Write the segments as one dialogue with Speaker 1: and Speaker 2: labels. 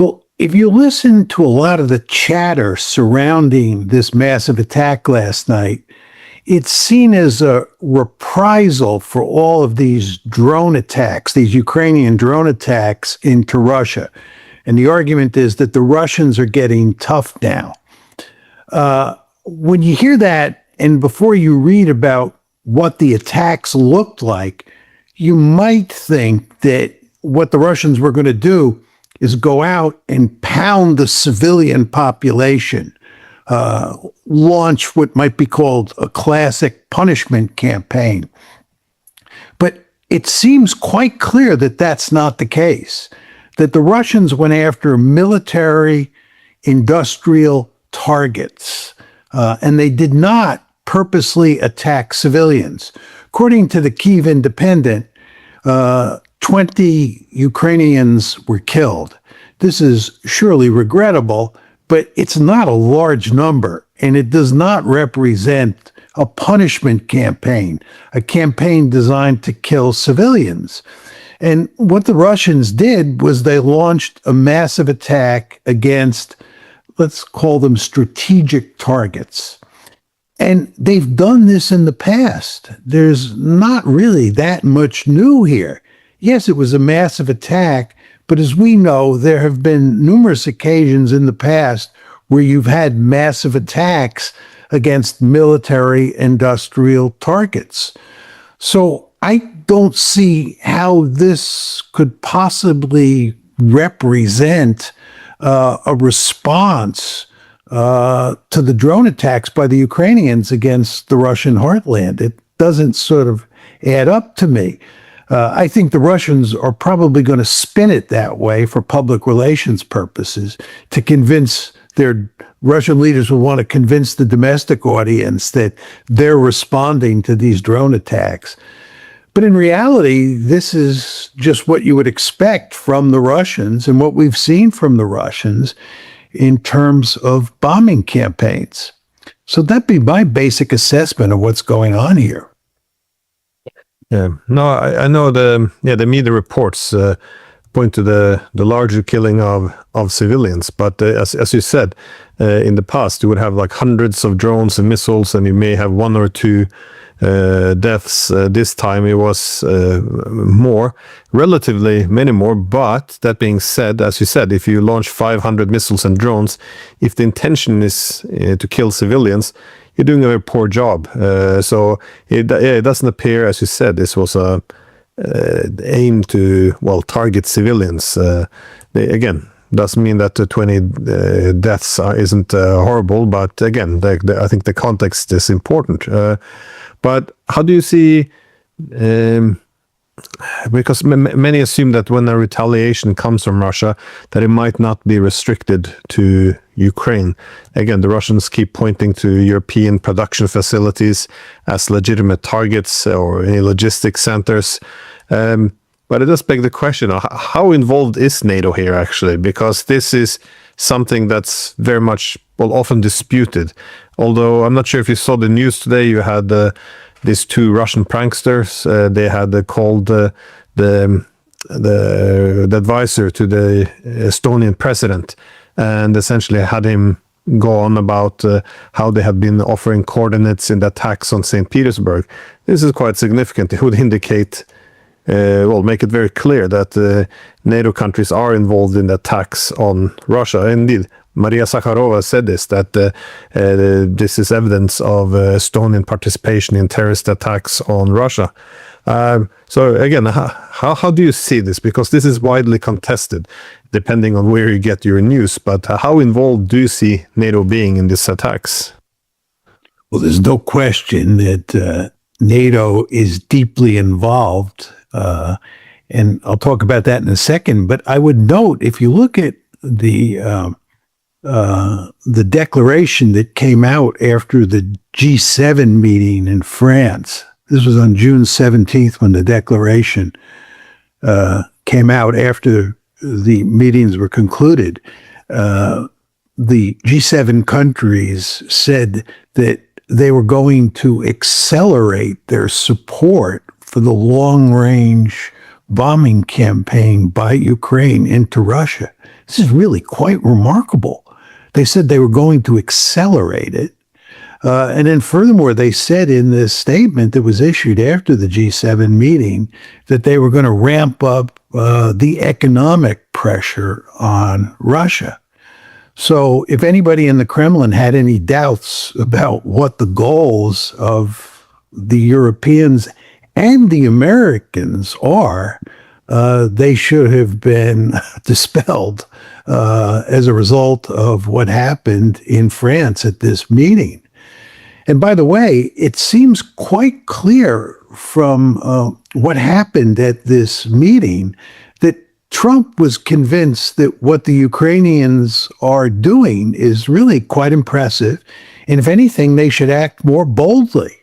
Speaker 1: Well, if you listen to a lot of the chatter surrounding this massive attack last night, it's seen as a reprisal for all of these drone attacks, these Ukrainian drone attacks into Russia. And the argument is that the Russians are getting tough now. When you hear that, and before you read about what the attacks looked like, you might think that what the Russians were going to do is go out and pound the civilian population, launch what might be called a classic punishment campaign. But it seems quite clear that that's not the case, that the Russians went after military, industrial targets, and they did not purposely attack civilians. According to the Kyiv Independent, 20 Ukrainians were killed. This is surely regrettable, but it's not a large number, and it does not represent a punishment campaign, a campaign designed to kill civilians. And what the Russians did was they launched a massive attack against, let's call them strategic targets. And they've done this in the past. There's not really that much new here. Yes, it was a massive attack, but as we know, there have been numerous occasions in the past where you've had massive attacks against military industrial targets. So I don't see how this could possibly represent a response to the drone attacks by the Ukrainians against the Russian heartland. It doesn't sort of add up to me. I think the Russians are probably going to spin it that way for public relations purposes to convince their Russian leaders will want to convince the domestic audience that they're responding to these drone attacks. But in reality, this is just what you would expect from the Russians and what we've seen from the Russians in terms of bombing campaigns. So that'd be my basic assessment of what's going on here.
Speaker 2: Yeah, no, I know the media reports point to the larger killing of civilians, but as you said, in the past you would have like hundreds of drones and missiles, and you may have one or two deaths. This time it was relatively many more. But that being said, as you said, if you launch 500 missiles and drones, if the intention is to kill civilians, you're doing a very poor job. So it doesn't appear, as you said, this was a aim to target civilians. Again, doesn't mean that 20 deaths isn't horrible, but again, I think the context is important. But how do you see? Because many assume that when a retaliation comes from Russia, that it might not be restricted to Ukraine. Again, the Russians keep pointing to European production facilities as legitimate targets or any logistics centers. But it does beg the question, how involved is NATO here actually? Because this is something that's very much, often disputed. Although I'm not sure if you saw the news today, you had these two Russian pranksters. They had called the advisor to the Estonian president and essentially had him go on about how they had been offering coordinates in the attacks on St. Petersburg. This is quite significant. It would indicate, make it very clear that NATO countries are involved in the attacks on Russia. Indeed, Maria Zakharova said this, that this is evidence of Estonian participation in terrorist attacks on Russia. So again, how do you see this? Because this is widely contested, depending on where you get your news. But how involved do you see NATO being in these attacks?
Speaker 1: Well, there's no question that NATO is deeply involved. And I'll talk about that in a second. But I would note, if you look at the declaration that came out after the G7 meeting in France. This was on June 17th when the declaration came out after the meetings were concluded. The G7 countries said that they were going to accelerate their support for the long-range bombing campaign by Ukraine into Russia. This is really quite remarkable. They said they were going to accelerate it. And then furthermore, they said in this statement that was issued after the G7 meeting that they were going to ramp up the economic pressure on Russia. So if anybody in the Kremlin had any doubts about what the goals of the Europeans and the Americans are, they should have been dispelled as a result of what happened in France at this meeting. And by the way, it seems quite clear from what happened at this meeting that Trump was convinced that what the Ukrainians are doing is really quite impressive. And if anything, they should act more boldly.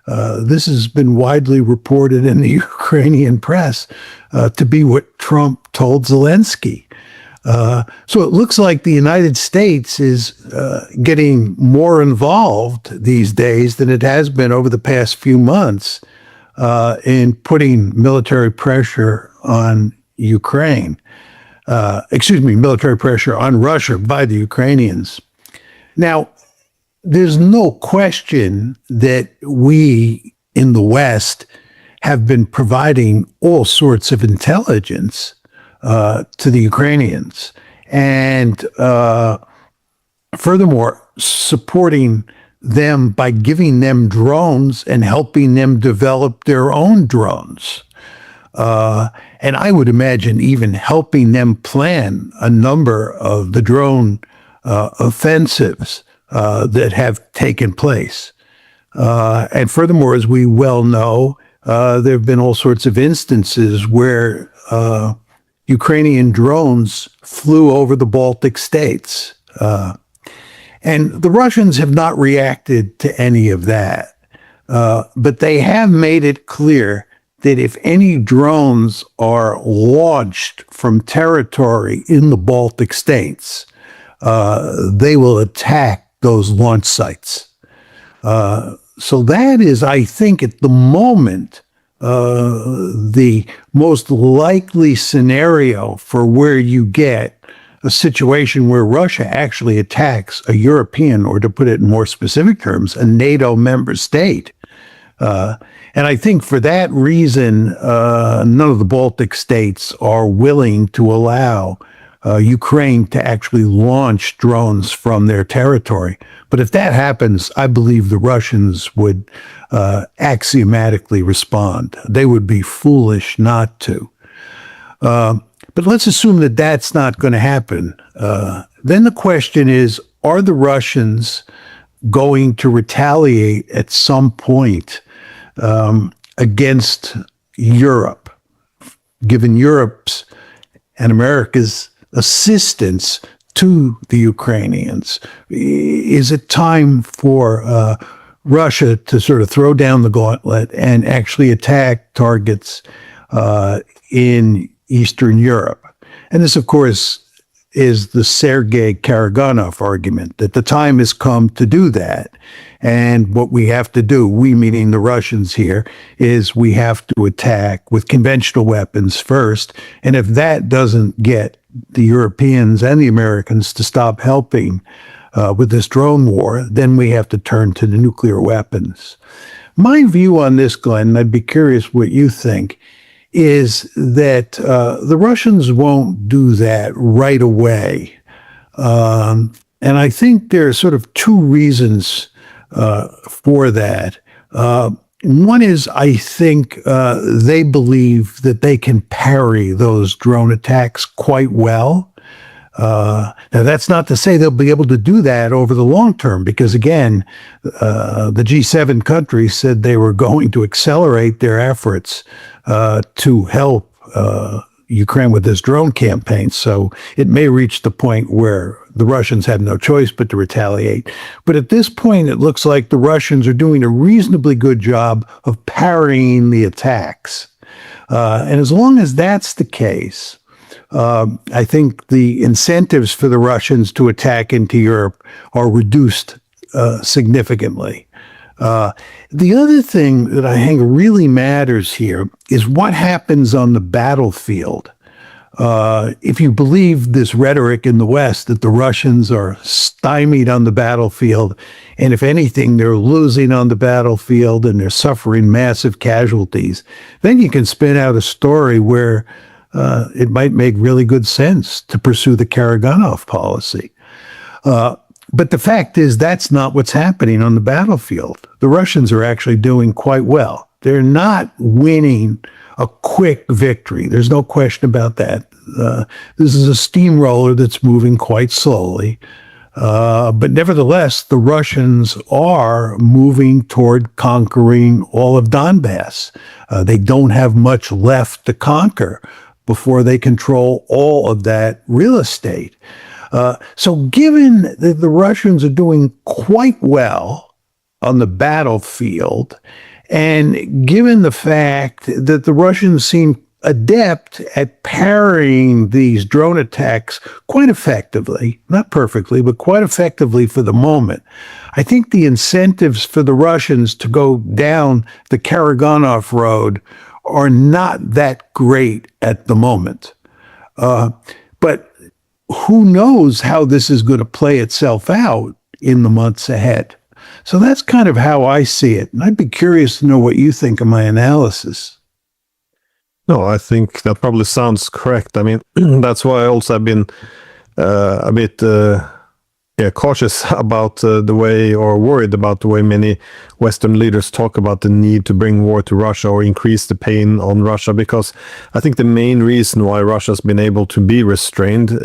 Speaker 1: This has been widely reported in the Ukrainian press to be what Trump told Zelensky. So it looks like the United States is getting more involved these days than it has been over the past few months in putting military pressure on Ukraine. Military pressure on Russia by the Ukrainians. Now, there's no question that we in the West have been providing all sorts of intelligence to the Ukrainians. And furthermore, supporting them by giving them drones and helping them develop their own drones. And I would imagine even helping them plan a number of the drone offensives that have taken place. And furthermore, as we well know, there have been all sorts of instances where Ukrainian drones flew over the Baltic states. And the Russians have not reacted to any of that. But they have made it clear that if any drones are launched from territory in the Baltic states, they will attack those launch sites. So that is, I think, at the moment, the most likely scenario for where you get a situation where Russia actually attacks a European, or to put it in more specific terms, a NATO member state. And I think for that reason, none of the Baltic states are willing to allow Ukraine to actually launch drones from their territory. But if that happens, I believe the Russians would axiomatically respond. They would be foolish not to. But let's assume that that's not going to happen. Then the question is, are the Russians going to retaliate at some point against Europe, given Europe's and America's assistance to the Ukrainians? Is it time for Russia to sort of throw down the gauntlet and actually attack targets in Eastern Europe? And this, of course, is the Sergei Karaganov argument, that the time has come to do that. And what we have to do, we meaning the Russians here, is we have to attack with conventional weapons first. And if that doesn't get the Europeans and the Americans to stop helping with this drone war, then we have to turn to the nuclear weapons. My view on this, Glenn, and I'd be curious what you think, is that the Russians won't do that right away. And I think there are sort of two reasons for that. One is, I think they believe that they can parry those drone attacks quite well. Now, that's not to say they'll be able to do that over the long term, because again, the G7 countries said they were going to accelerate their efforts to help Ukraine with this drone campaign. So it may reach the point where the Russians have no choice but to retaliate. But at this point, it looks like the Russians are doing a reasonably good job of parrying the attacks. And as long as that's the case, I think the incentives for the Russians to attack into Europe are reduced significantly. The other thing that I think really matters here is what happens on the battlefield. If you believe this rhetoric in the West that the Russians are stymied on the battlefield, and if anything, they're losing on the battlefield and they're suffering massive casualties, then you can spin out a story where it might make really good sense to pursue the Karaganov policy. But the fact is, that's not what's happening on the battlefield. The Russians are actually doing quite well. They're not winning a quick victory. There's no question about that. This is a steamroller that's moving quite slowly. But nevertheless, the Russians are moving toward conquering all of Donbass. They don't have much left to conquer before they control all of that real estate. So given that the Russians are doing quite well on the battlefield, and given the fact that the Russians seem adept at parrying these drone attacks quite effectively, not perfectly, but quite effectively for the moment, I think the incentives for the Russians to go down the Karaganov road are not that great at the moment. But who knows how this is going to play itself out in the months ahead. So that's kind of how I see it. And I'd be curious to know what you think of my analysis.
Speaker 2: No, I think that probably sounds correct. I mean, that's why I also have been a bit cautious about the way, or worried about the way many Western leaders talk about the need to bring war to Russia or increase the pain on Russia, because I think the main reason why Russia's been able to be restrained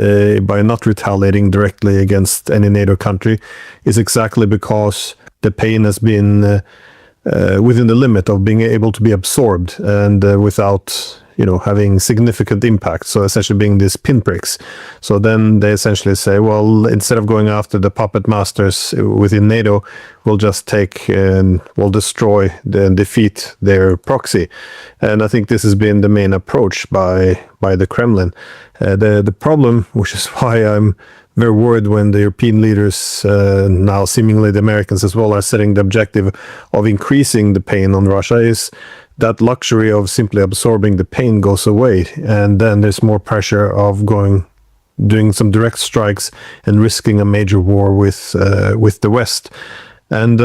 Speaker 2: by not retaliating directly against any NATO country is exactly because the pain has been within the limit of being able to be absorbed and without having significant impact. So essentially being these pinpricks. So then they essentially say, well, instead of going after the puppet masters within NATO, we'll just take and we'll destroy and defeat their proxy. And I think this has been the main approach by the Kremlin. The problem, which is why I'm very worried when the European leaders, now seemingly the Americans as well, are setting the objective of increasing the pain on Russia, is that luxury of simply absorbing the pain goes away, and then there's more pressure of doing some direct strikes and risking a major war with the West. And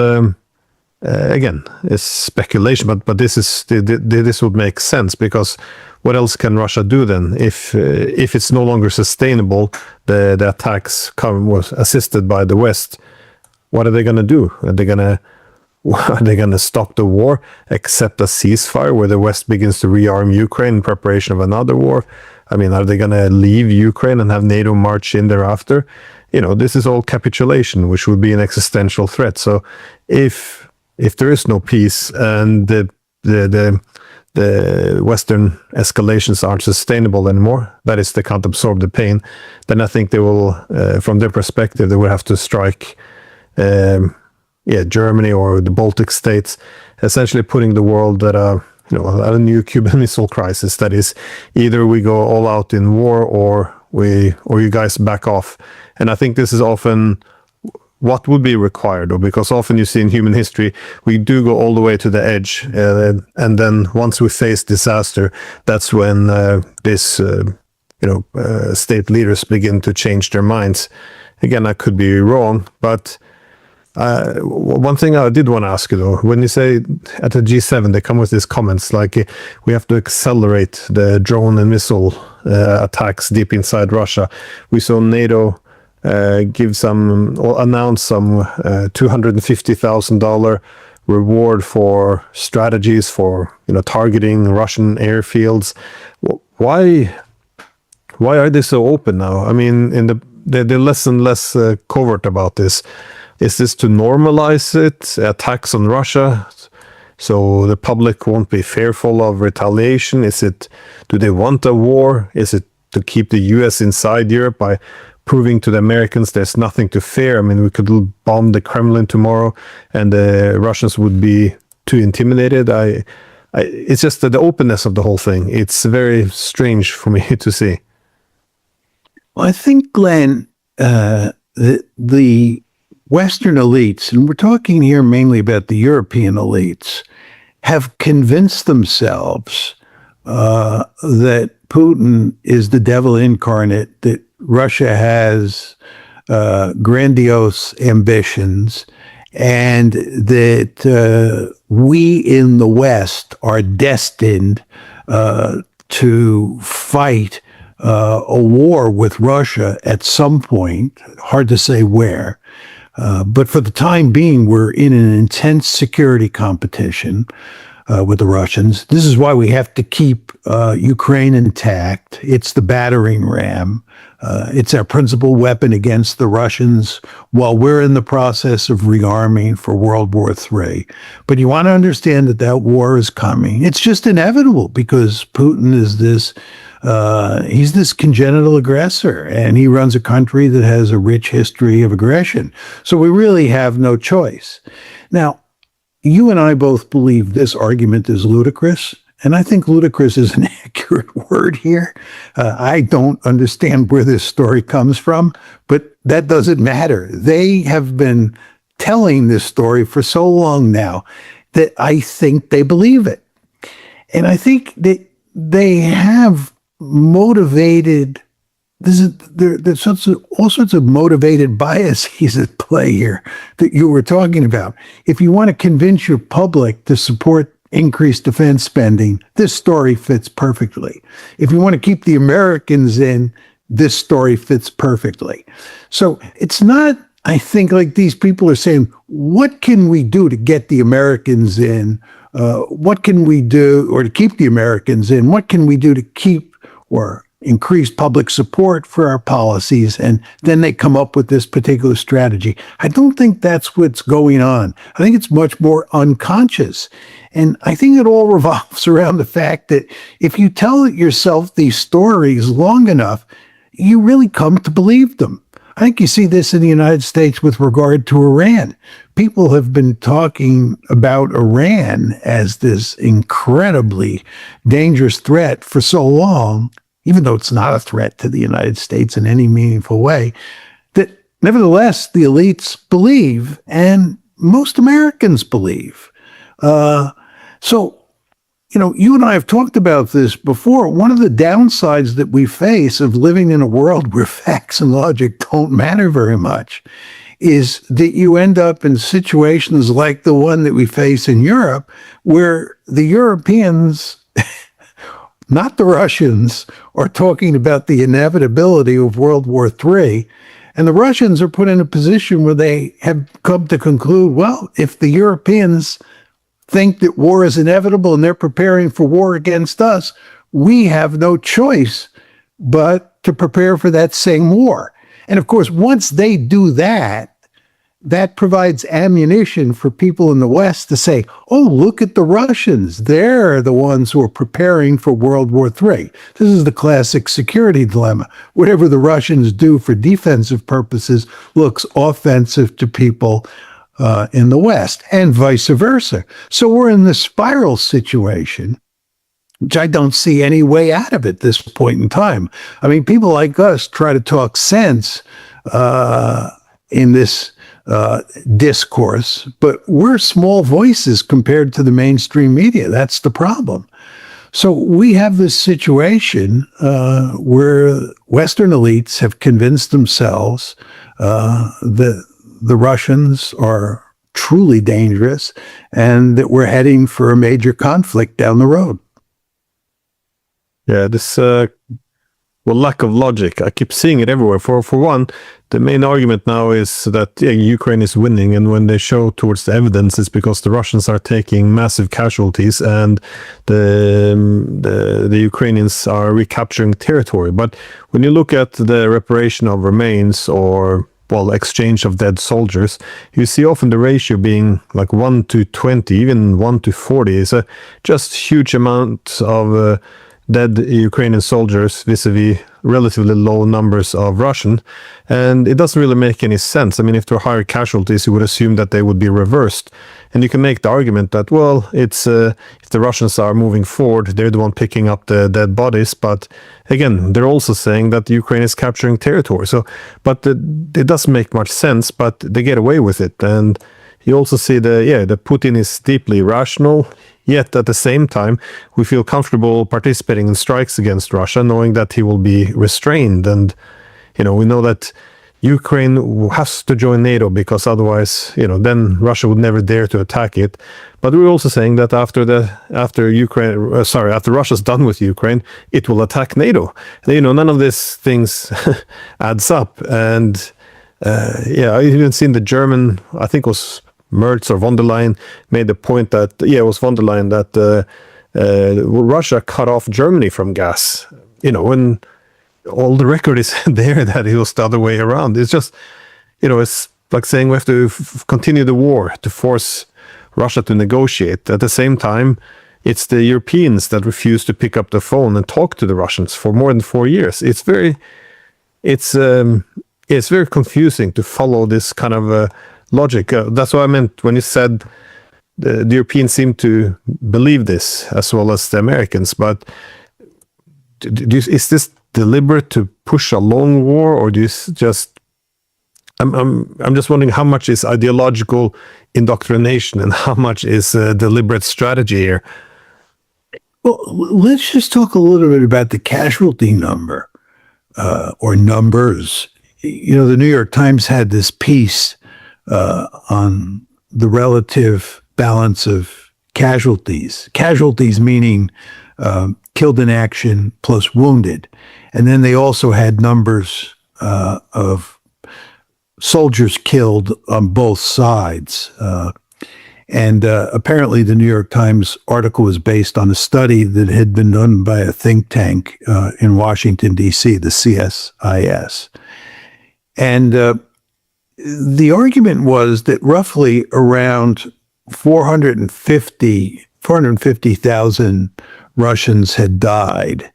Speaker 2: again, it's speculation, but this would make sense, because what else can Russia do then if it's no longer sustainable? The attacks was assisted by the West. What are they going to do? Are they going to stop the war, accept a ceasefire where the West begins to rearm Ukraine in preparation of another war? I mean, are they going to leave Ukraine and have NATO march in thereafter? This is all capitulation, which would be an existential threat. So if there is no peace and the Western escalations aren't sustainable anymore, that is, they can't absorb the pain, then I think they will, from their perspective, they will have to strike Germany or the Baltic states, essentially putting the world at a new Cuban Missile Crisis. That is, either we go all out in war or you guys back off. And I think this is often what would be required, because often you see in human history, we do go all the way to the edge, and then once we face disaster, that's when state leaders begin to change their minds. Again, I could be wrong, but one thing I did want to ask you, though, when you say at the G7 they come with these comments like we have to accelerate the drone and missile attacks deep inside Russia. We saw NATO announce some $250,000 reward for strategies for targeting Russian airfields. Why are they so open now? I mean, they're less and less covert about this. Is this to normalize it, attacks on Russia, so the public won't be fearful of retaliation? Do they want a war? Is it to keep the US inside Europe by proving to the Americans there's nothing to fear? I mean, we could bomb the Kremlin tomorrow and the Russians would be too intimidated. It's just the openness of the whole thing. It's very strange for me to see.
Speaker 1: Well, I think, Glenn, the Western elites, and we're talking here mainly about the European elites, have convinced themselves that Putin is the devil incarnate, that Russia has grandiose ambitions, and that we in the West are destined to fight a war with Russia at some point, hard to say where. But for the time being, we're in an intense security competition with the Russians. This is why we have to keep Ukraine intact. It's the battering ram. It's our principal weapon against the Russians while we're in the process of rearming for World War III. But you want to understand that that war is coming. It's just inevitable because Putin is he's this congenital aggressor, and he runs a country that has a rich history of aggression. So we really have no choice. Now, you and I both believe this argument is ludicrous, and I think ludicrous is an accurate word here. I don't understand where this story comes from, but that doesn't matter. They have been telling this story for so long now that I think they believe it. And I think that they have motivated, there's all sorts of motivated biases at play here that you were talking about. If you want to convince your public to support increased defense spending, this story fits perfectly. If you want to keep the Americans in, this story fits perfectly. So it's not, I think, like these people are saying, what can we do to get the Americans in? What can we do, or to keep the Americans in? What can we do to keep or increase public support for our policies? And then they come up with this particular strategy. I don't think that's what's going on. I think it's much more unconscious. And I think it all revolves around the fact that if you tell yourself these stories long enough, you really come to believe them. I think you see this in the United States with regard to Iran. People have been talking about Iran as this incredibly dangerous threat for so long, even though it's not a threat to the United States in any meaningful way, that nevertheless the elites believe, and most Americans believe. So, you and I have talked about this before. One of the downsides that we face of living in a world where facts and logic don't matter very much is that you end up in situations like the one that we face in Europe, where the Europeans, not the Russians, are talking about the inevitability of World War III. And the Russians are put in a position where they have come to conclude, well, if the Europeans think that war is inevitable and they're preparing for war against us, we have no choice but to prepare for that same war. And of course, once they do that, that provides ammunition for people in the West to say, oh, look at the Russians. They're the ones who are preparing for World War III. This is the classic security dilemma. Whatever the Russians do for defensive purposes looks offensive to people in the West, and vice versa. So we're in this spiral situation, which I don't see any way out of at this point in time. I mean, people like us try to talk sense in this discourse, but we're small voices compared to the mainstream media. That's the problem. So we have this situation where Western elites have convinced themselves that the Russians are truly dangerous and that we're heading for a major conflict down the road.
Speaker 2: Yeah, this lack of logic. I keep seeing it everywhere. For one, the main argument now is that Ukraine is winning, and when they show towards the evidence, it's because the Russians are taking massive casualties and the Ukrainians are recapturing territory. But when you look at the reparation of remains or exchange of dead soldiers, you see often the ratio being like 1 to 20, even 1 to 40 is a just huge amount of dead Ukrainian soldiers vis-a-vis relatively low numbers of Russian. And it doesn't really make any sense. I mean, if there are higher casualties, you would assume that they would be reversed. And you can make the argument that, well, it's if the Russians are moving forward, they're the one picking up the dead bodies. But again, they're also saying that Ukraine is capturing territory. So, but it doesn't make much sense, but they get away with it. And you also see that Putin is deeply rational, yet at the same time, we feel comfortable participating in strikes against Russia, knowing that he will be restrained. And, we know that Ukraine has to join NATO because otherwise, then Russia would never dare to attack it. But we're also saying that after Russia's done with Ukraine, it will attack NATO. None of these things adds up. And I even seen the German, I think it was Merz or von der Leyen, made the point that, it was von der Leyen, that Russia cut off Germany from gas, when all the record is there that it was the other way around. It's just, it's like saying we have to continue the war to force Russia to negotiate. At the same time, it's the Europeans that refuse to pick up the phone and talk to the Russians for more than 4 years. It's very confusing to follow this kind of logic. That's what I meant when you said the Europeans seem to believe this as well as the Americans. But is this deliberate to push a long war, or do you just? I'm just wondering how much is ideological indoctrination and how much is deliberate strategy here.
Speaker 1: Well, let's just talk a little bit about the casualty number or numbers. The New York Times had this piece on the relative balance of casualties. Casualties meaning killed in action plus wounded. And then they also had numbers of soldiers killed on both sides. And apparently the New York Times article was based on a study that had been done by a think tank in Washington, D.C., the CSIS. And the argument was that roughly around 450,000 Russians had died,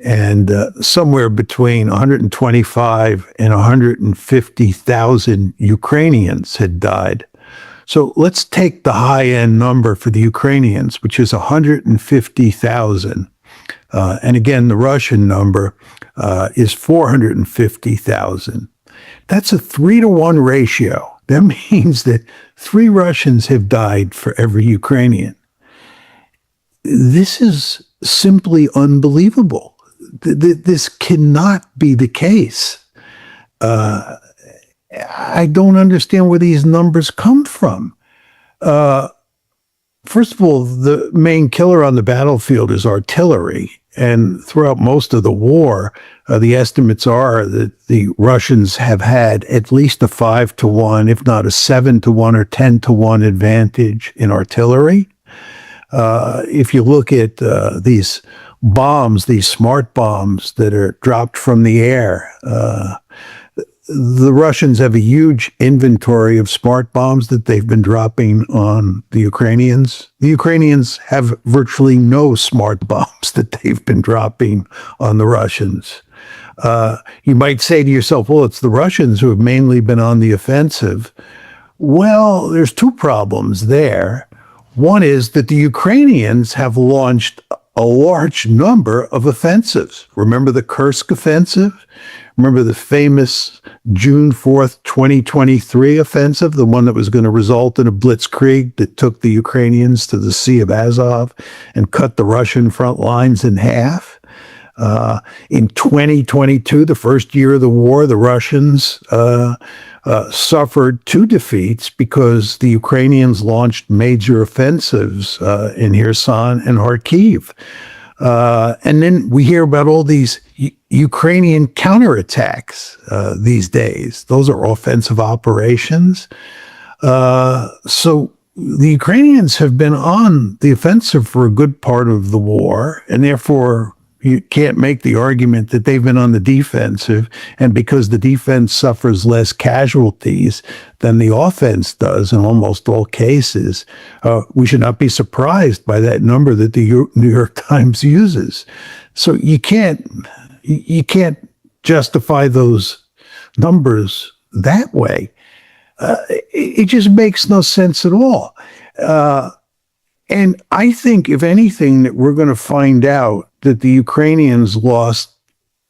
Speaker 1: and somewhere between 125 and 150,000 Ukrainians had died. So let's take the high-end number for the Ukrainians, which is 150,000. And again, the Russian number is 450,000. That's a 3-to-1 ratio. That means that 3 Russians have died for every Ukrainian. This is simply unbelievable. This cannot be the case. I don't understand where these numbers come from. First of all, the main killer on the battlefield is artillery. And throughout most of the war, the estimates are that the Russians have had at least a 5-to-1, if not a 7-to-1 or 10-to-1 advantage in artillery. If you look at these bombs, these smart bombs that are dropped from the air, the Russians have a huge inventory of smart bombs that they've been dropping on the Ukrainians. The Ukrainians have virtually no smart bombs that they've been dropping on the Russians. You might say to yourself, well, it's the Russians who have mainly been on the offensive. Well, there's 2 problems there. One is that the Ukrainians have launched a large number of offensives. Remember the Kursk offensive? Remember the famous June 4th, 2023 offensive, the one that was going to result in a blitzkrieg that took the Ukrainians to the Sea of Azov and cut the Russian front lines in half? In 2022, the first year of the war, the Russians suffered 2 defeats because the Ukrainians launched major offensives in Kherson and Kharkiv. And then we hear about all these Ukrainian counterattacks these days. Those are offensive operations. So the Ukrainians have been on the offensive for a good part of the war, and therefore you can't make the argument that they've been on the defensive, and because the defense suffers less casualties than the offense does in almost all cases, we should not be surprised by that number that the New York Times uses. So you can't justify those numbers that way. It just makes no sense at all. And I think, if anything, that we're going to find out that the Ukrainians lost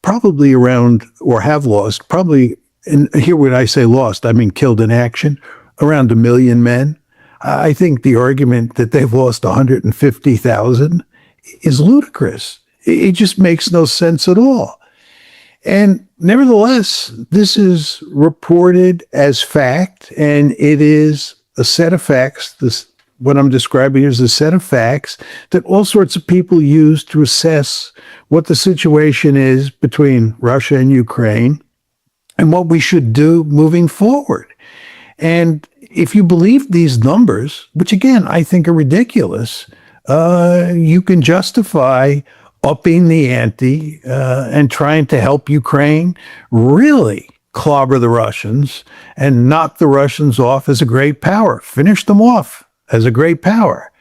Speaker 1: probably around, or have lost, probably, and here when I say lost, I mean killed in action, around 1 million men. I think the argument that they've lost 150,000 is ludicrous. It just makes no sense at all. And nevertheless, this is reported as fact, and it is a set of facts. What I'm describing is a set of facts that all sorts of people use to assess what the situation is between Russia and Ukraine and what we should do moving forward. And if you believe these numbers, which again I think are ridiculous, you can justify upping the ante and trying to help Ukraine really clobber the Russians and knock the Russians off as a great power, finish them off as a great power.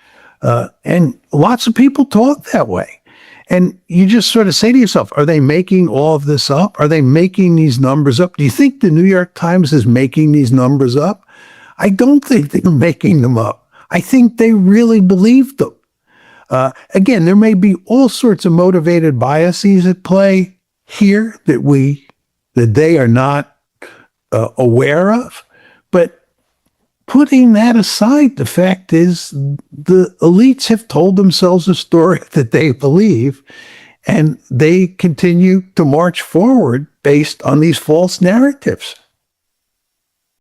Speaker 1: And lots of people talk that way. And you just sort of say to yourself, are they making all of this up? Are they making these numbers up? Do you think the New York Times is making these numbers up? I don't think they're making them up. I think they really believe them. Again, there may be all sorts of motivated biases at play here that they are not aware of. But putting that aside, the fact is the elites have told themselves a story that they believe, and they continue to march forward based on these false narratives.